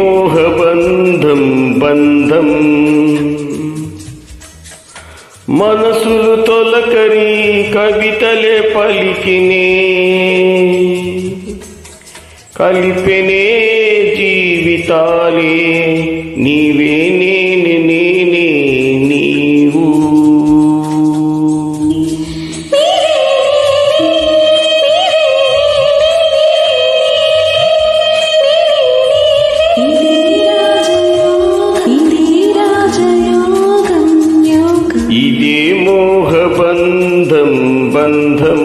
మోహబంధం బంధం మనసులు తొలకరి కవితలే పలికినే కలిపెనే జీవితాలే నీవే నేనే నేనే నీవు ఇదే మోహబంధం బంధం